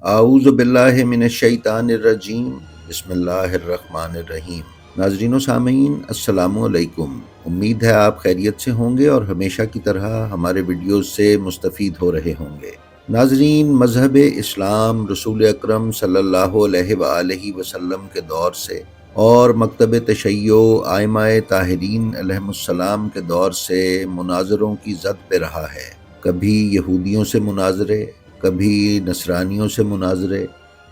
اعوذ باللہ من الشیطان الرجیم بسم اللہ الرحمن الرحیم۔ ناظرین و سامعین السلام علیکم۔ امید ہے آپ خیریت سے ہوں گے اور ہمیشہ کی طرح ہمارے ویڈیوز سے مستفید ہو رہے ہوں گے۔ ناظرین، مذہب اسلام رسول اکرم صلی اللہ علیہ وآلہ وسلم کے دور سے اور مکتب تشیع ائمہ طاہرین علیہم السلام کے دور سے مناظروں کی زد پہ رہا ہے۔ کبھی یہودیوں سے مناظرے، کبھی نصرانیوں سے مناظرے،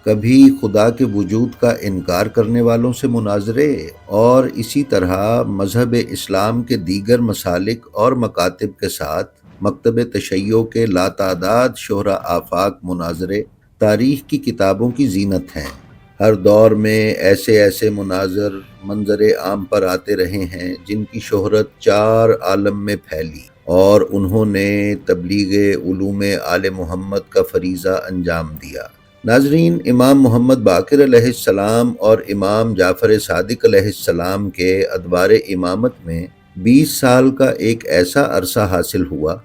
کبھی خدا کے وجود کا انکار کرنے والوں سے مناظرے، اور اسی طرح مذہب اسلام کے دیگر مسالک اور مکاتب کے ساتھ مکتب تشیع کے لاتعداد شہرا آفاق مناظرے تاریخ کی کتابوں کی زینت ہیں۔ ہر دور میں ایسے مناظر منظر عام پر آتے رہے ہیں جن کی شہرت چار عالم میں پھیلی اور انہوں نے تبلیغ علوم آل محمد کا فریضہ انجام دیا۔ ناظرین، امام محمد باقر علیہ السلام اور امام جعفر صادق علیہ السلام کے ادوار امامت میں 20 سال کا ایک ایسا عرصہ حاصل ہوا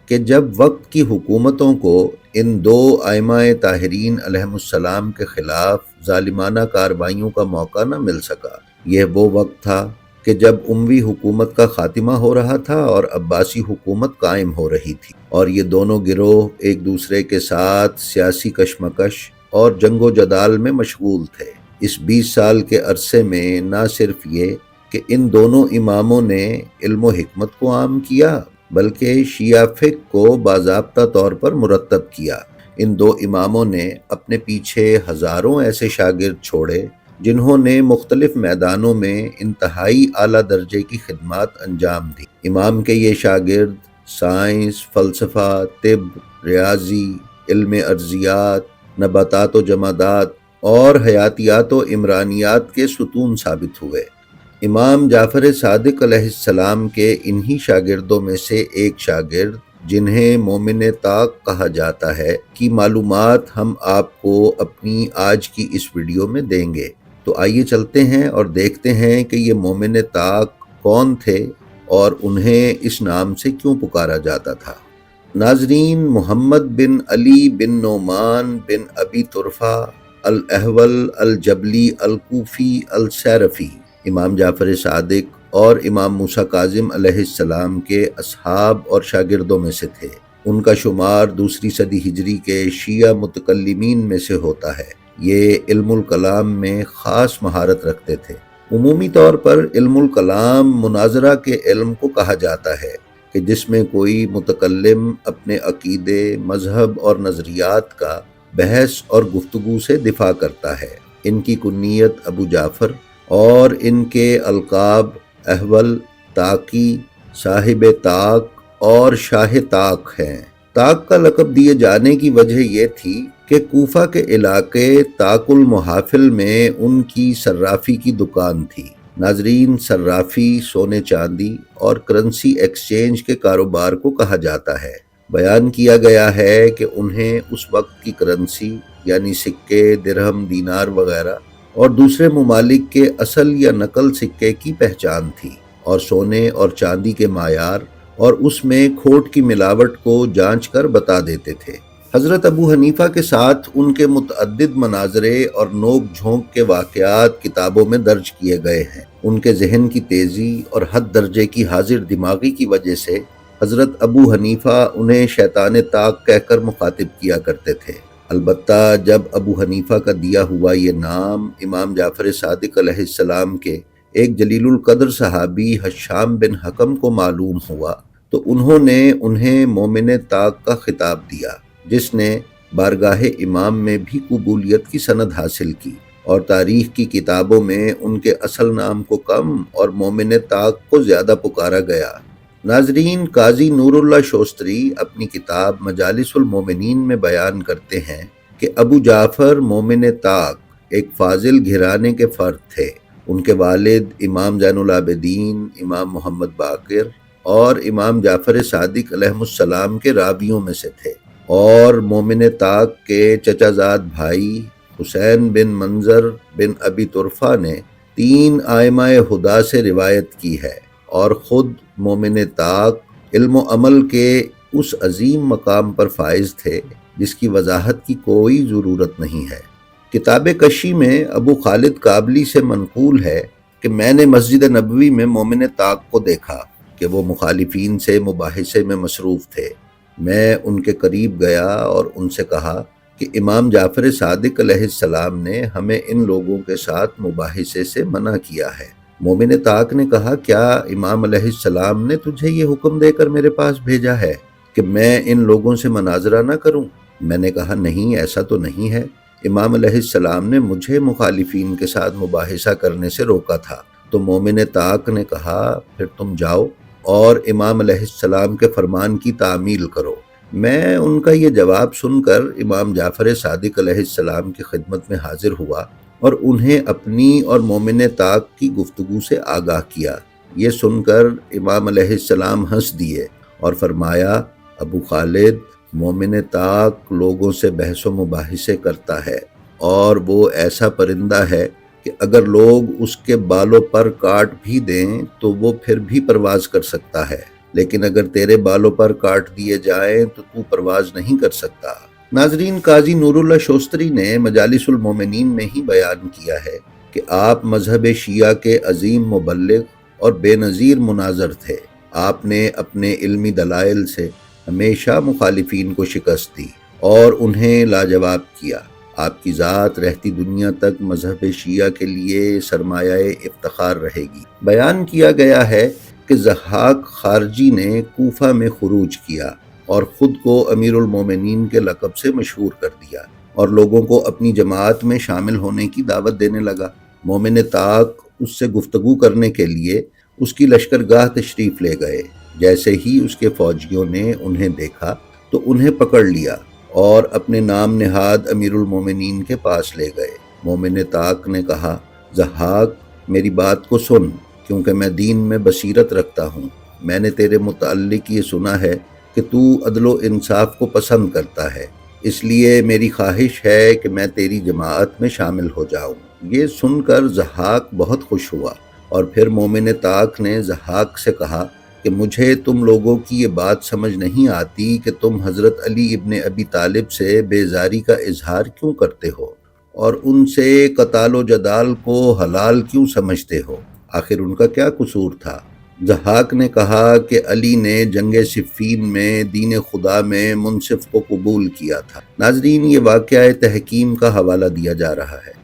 کہ جب وقت کی حکومتوں کو ان دو ائمہ طاہرین علیہم السلام کے خلاف ظالمانہ کارروائیوں کا موقع نہ مل سکا۔ یہ وہ وقت تھا کہ جب اموی حکومت کا خاتمہ ہو رہا تھا اور عباسی حکومت قائم ہو رہی تھی، اور یہ دونوں گروہ ایک دوسرے کے ساتھ سیاسی کشمکش اور جنگ و جدال میں مشغول تھے۔ اس 20 سال کے عرصے میں نہ صرف یہ کہ ان دونوں اماموں نے علم و حکمت کو عام کیا، بلکہ شیعہ فقہ کو باضابطہ طور پر مرتب کیا۔ ان دو اماموں نے اپنے پیچھے ہزاروں ایسے شاگرد چھوڑے جنہوں نے مختلف میدانوں میں انتہائی اعلیٰ درجے کی خدمات انجام دی۔ امام کے یہ شاگرد سائنس، فلسفہ، طب، ریاضی، علم ارضیات، نباتات و جمادات اور حیاتیات و عمرانیات کے ستون ثابت ہوئے۔ امام جعفر صادق علیہ السلام کے انہی شاگردوں میں سے ایک شاگرد، جنہیں مومن طاق کہا جاتا ہے، کی معلومات ہم آپ کو اپنی آج کی اس ویڈیو میں دیں گے۔ تو آئیے چلتے ہیں اور دیکھتے ہیں کہ یہ مومن طاق کون تھے اور انہیں اس نام سے کیوں پکارا جاتا تھا۔ ناظرین، محمد بن علی بن نعمان بن ابی طرفہ الاحول الجبلی الکوفی السیرفی امام جعفر صادق اور امام موسیٰ کاظم علیہ السلام کے اصحاب اور شاگردوں میں سے تھے۔ ان کا شمار دوسری صدی ہجری کے شیعہ متکلمین میں سے ہوتا ہے۔ یہ علم الکلام میں خاص مہارت رکھتے تھے۔ عمومی طور پر علم الکلام مناظرہ کے علم کو کہا جاتا ہے کہ جس میں کوئی متکلم اپنے عقیدے، مذہب اور نظریات کا بحث اور گفتگو سے دفاع کرتا ہے۔ ان کی کنیت ابو جعفر اور ان کے القاب احول، طاقی، صاحب طاق اور شاہ طاق ہیں۔ طاق کا لقب دیے جانے کی وجہ یہ تھی کہ کوفہ کے علاقے طاق المحافل میں ان کی صرافی کی دکان تھی۔ ناظرین، صرافی سونے چاندی اور کرنسی ایکسچینج کے کاروبار کو کہا جاتا ہے۔ بیان کیا گیا ہے کہ انہیں اس وقت کی کرنسی یعنی سکے، درہم، دینار وغیرہ اور دوسرے ممالک کے اصل یا نقل سکے کی پہچان تھی، اور سونے اور چاندی کے معیار اور اس میں کھوٹ کی ملاوٹ کو جانچ کر بتا دیتے تھے۔ حضرت ابو حنیفہ کے ساتھ ان کے متعدد مناظرے اور نوک جھونک کے واقعات کتابوں میں درج کیے گئے ہیں۔ ان کے ذہن کی تیزی اور حد درجے کی حاضر دماغی کی وجہ سے حضرت ابو حنیفہ انہیں شیطان طاق کہہ کر مخاطب کیا کرتے تھے۔ البتہ جب ابو حنیفہ کا دیا ہوا یہ نام امام جعفر صادق علیہ السلام کے ایک جلیل القدر صحابی حشام بن حکم کو معلوم ہوا تو انہوں نے انہیں مومن طاق کا خطاب دیا، جس نے بارگاہ امام میں بھی قبولیت کی سند حاصل کی، اور تاریخ کی کتابوں میں ان کے اصل نام کو کم اور مومن طاق کو زیادہ پکارا گیا۔ ناظرین، قاضی نور اللہ شوستری اپنی کتاب مجالس المومنین میں بیان کرتے ہیں کہ ابو جعفر مومن طاق ایک فاضل گھرانے کے فرد تھے۔ ان کے والد امام زین العابدین، امام محمد باقر اور امام جعفر صادق علیہ السلام کے راویوں میں سے تھے، اور مومن طاق کے چچا زاد بھائی حسین بن منظر بن ابی طرفہ نے 3 ائمہ ہدی سے روایت کی ہے، اور خود مومن طاق علم و عمل کے اس عظیم مقام پر فائز تھے جس کی وضاحت کی کوئی ضرورت نہیں ہے۔ کتاب کشی میں ابو خالد کابلی سے منقول ہے کہ میں نے مسجد نبوی میں مومن طاق کو دیکھا کہ وہ مخالفین سے مباحثے میں مصروف تھے۔ میں ان کے قریب گیا اور ان سے کہا کہ امام جعفر صادق علیہ السلام نے ہمیں ان لوگوں کے ساتھ مباحثے سے منع کیا ہے۔ مومن طاق نے کہا، کیا امام علیہ السلام نے تجھے یہ حکم دے کر میرے پاس بھیجا ہے کہ میں ان لوگوں سے مناظرہ نہ کروں؟ میں نے کہا، نہیں، ایسا تو نہیں ہے۔ امام علیہ السلام نے مجھے مخالفین کے ساتھ مباحثہ کرنے سے روکا تھا۔ تو مومن طاق نے کہا، پھر تم جاؤ اور امام علیہ السلام کے فرمان کی تعمیل کرو۔ میں ان کا یہ جواب سن کر امام جعفر صادق علیہ السلام کی خدمت میں حاضر ہوا اور انہیں اپنی اور مومن طاق کی گفتگو سے آگاہ کیا۔ یہ سن کر امام علیہ السلام ہنس دیے اور فرمایا، ابو خالد، مومن طاق لوگوں سے بحث و مباحثے کرتا ہے اور وہ ایسا پرندہ ہے کہ اگر لوگ اس کے بالوں پر کاٹ بھی دیں تو وہ پھر بھی پرواز کر سکتا ہے، لیکن اگر تیرے بالوں پر کاٹ دیے جائیں تو پرواز نہیں کر سکتا۔ ناظرین، قاضی نور اللہ شوستری نے مجالس المومنین میں ہی بیان کیا ہے کہ آپ مذہب شیعہ کے عظیم مبلغ اور بے نظیر مناظر تھے۔ آپ نے اپنے علمی دلائل سے ہمیشہ مخالفین کو شکست دی اور انہیں لاجواب کیا۔ آپ کی ذات رہتی دنیا تک مذہب شیعہ کے لیے سرمایہ افتخار رہے گی۔ بیان کیا گیا ہے کہ ضحاک خارجی نے کوفہ میں خروج کیا اور خود کو امیر المومنین کے لقب سے مشہور کر دیا اور لوگوں کو اپنی جماعت میں شامل ہونے کی دعوت دینے لگا۔ مومن طاق اس سے گفتگو کرنے کے لیے اس کی لشکرگاہ تشریف لے گئے۔ جیسے ہی اس کے فوجیوں نے انہیں دیکھا تو انہیں پکڑ لیا اور اپنے نام نہاد امیر المومنین کے پاس لے گئے۔ مومن طاق نے کہا، ضحاک، میری بات کو سن، کیونکہ میں دین میں بصیرت رکھتا ہوں۔ میں نے تیرے متعلق یہ سنا ہے کہ تو عدل و انصاف کو پسند کرتا ہے، اس لیے میری خواہش ہے کہ میں تیری جماعت میں شامل ہو جاؤں۔ یہ سن کر ضحاک بہت خوش ہوا اور پھر مومن طاق نے ضحاک سے کہا کہ مجھے تم لوگوں کی یہ بات سمجھ نہیں آتی کہ تم حضرت علی ابن ابی طالب سے بیزاری کا اظہار کیوں کرتے ہو اور ان سے قتال و جدال کو حلال کیوں سمجھتے ہو؟ آخر ان کا کیا قصور تھا؟ ضحاک نے کہا کہ علی نے جنگ صفین میں دین خدا میں منصف کو قبول کیا تھا۔ ناظرین، یہ واقعہ تحکیم کا حوالہ دیا جا رہا ہے،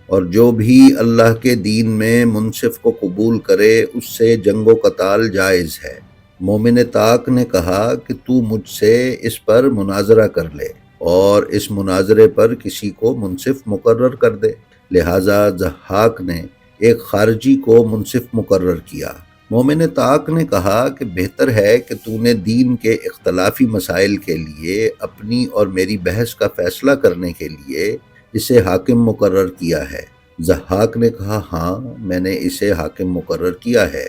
اور جو بھی اللہ کے دین میں منصف کو قبول کرے اس سے جنگ و قتال جائز ہے۔ مومن طاق نے کہا کہ تو مجھ سے اس پر مناظرہ کر لے اور اس مناظرے پر کسی کو منصف مقرر کر دے۔ لہٰذا ضحاک نے ایک خارجی کو منصف مقرر کیا۔ مومن طاق نے کہا کہ بہتر ہے کہ تو نے دین کے اختلافی مسائل کے لیے اپنی اور میری بحث کا فیصلہ کرنے کے لیے اسے حاکم مقرر کیا ہے۔ ضحاک نے کہا، ہاں، میں نے اسے حاکم مقرر کیا ہے۔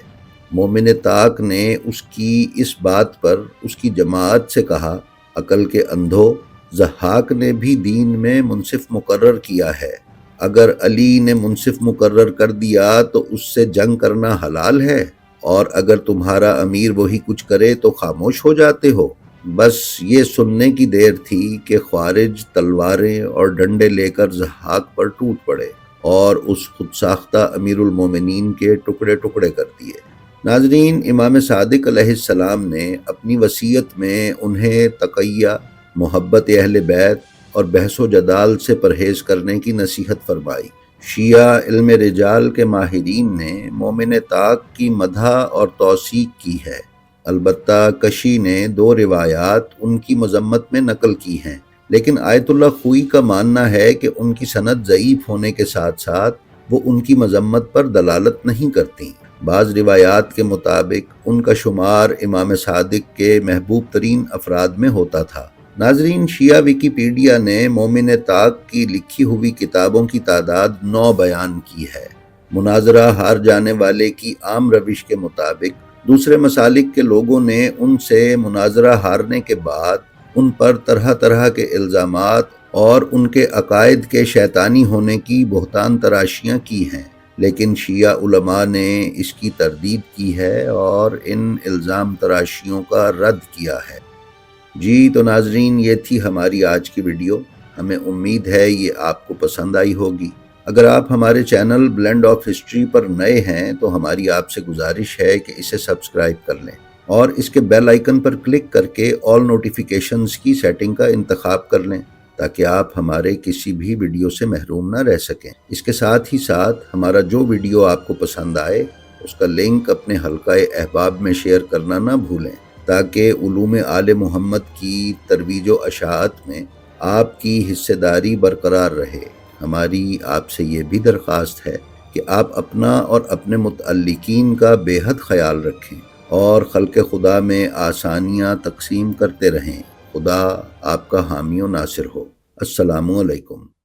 مومن طاق نے اس کی اس بات پر اس کی جماعت سے کہا، عقل کے اندھو، ضحاک نے بھی دین میں منصف مقرر کیا ہے۔ اگر علی نے منصف مقرر کر دیا تو اس سے جنگ کرنا حلال ہے، اور اگر تمہارا امیر وہی کچھ کرے تو خاموش ہو جاتے ہو۔ بس یہ سننے کی دیر تھی کہ خوارج تلواریں اور ڈنڈے لے کر ضحاک پر ٹوٹ پڑے اور اس خود ساختہ امیر المومنین کے ٹکڑے ٹکڑے کر دیے۔ ناظرین، امام صادق علیہ السلام نے اپنی وصیت میں انہیں تقیہ، محبت اہل بیت اور بحث و جدال سے پرہیز کرنے کی نصیحت فرمائی۔ شیعہ علم رجال کے ماہرین نے مومن طاق کی مدح اور توثیق کی ہے، البتہ کشی نے 2 روایات ان کی مذمت میں نقل کی ہیں، لیکن آیت اللہ خوئی کا ماننا ہے کہ ان کی سند ضعیف ہونے کے ساتھ ساتھ وہ ان کی مذمت پر دلالت نہیں کرتی۔ بعض روایات کے مطابق ان کا شمار امام صادق کے محبوب ترین افراد میں ہوتا تھا۔ ناظرین، شیعہ ویکیپیڈیا نے مومن طاق کی لکھی ہوئی کتابوں کی تعداد 9 بیان کی ہے۔ مناظرہ ہار جانے والے کی عام روش کے مطابق دوسرے مسالک کے لوگوں نے ان سے مناظرہ ہارنے کے بعد ان پر طرح طرح کے الزامات اور ان کے عقائد کے شیطانی ہونے کی بہتان تراشیاں کی ہیں، لیکن شیعہ علماء نے اس کی تردید کی ہے اور ان الزام تراشیوں کا رد کیا ہے۔ جی تو ناظرین، یہ تھی ہماری آج کی ویڈیو۔ ہمیں امید ہے یہ آپ کو پسند آئی ہوگی۔ اگر آپ ہمارے چینل بلینڈ آف ہسٹری پر نئے ہیں تو ہماری آپ سے گزارش ہے کہ اسے سبسکرائب کر لیں اور اس کے بیل آئیکن پر کلک کر کے آل نوٹیفیکیشنز کی سیٹنگ کا انتخاب کر لیں تاکہ آپ ہمارے کسی بھی ویڈیو سے محروم نہ رہ سکیں۔ اس کے ساتھ ہی ساتھ ہمارا جو ویڈیو آپ کو پسند آئے اس کا لنک اپنے حلقہ احباب میں شیئر کرنا نہ بھولیں تاکہ علوم آل محمد کی ترویج و اشاعت میں آپ کی حصہ داری برقرار رہے۔ ہماری آپ سے یہ بھی درخواست ہے کہ آپ اپنا اور اپنے متعلقین کا بے حد خیال رکھیں اور خلق خدا میں آسانیاں تقسیم کرتے رہیں۔ خدا آپ کا حامی و ناصر ہو۔ السلام علیکم۔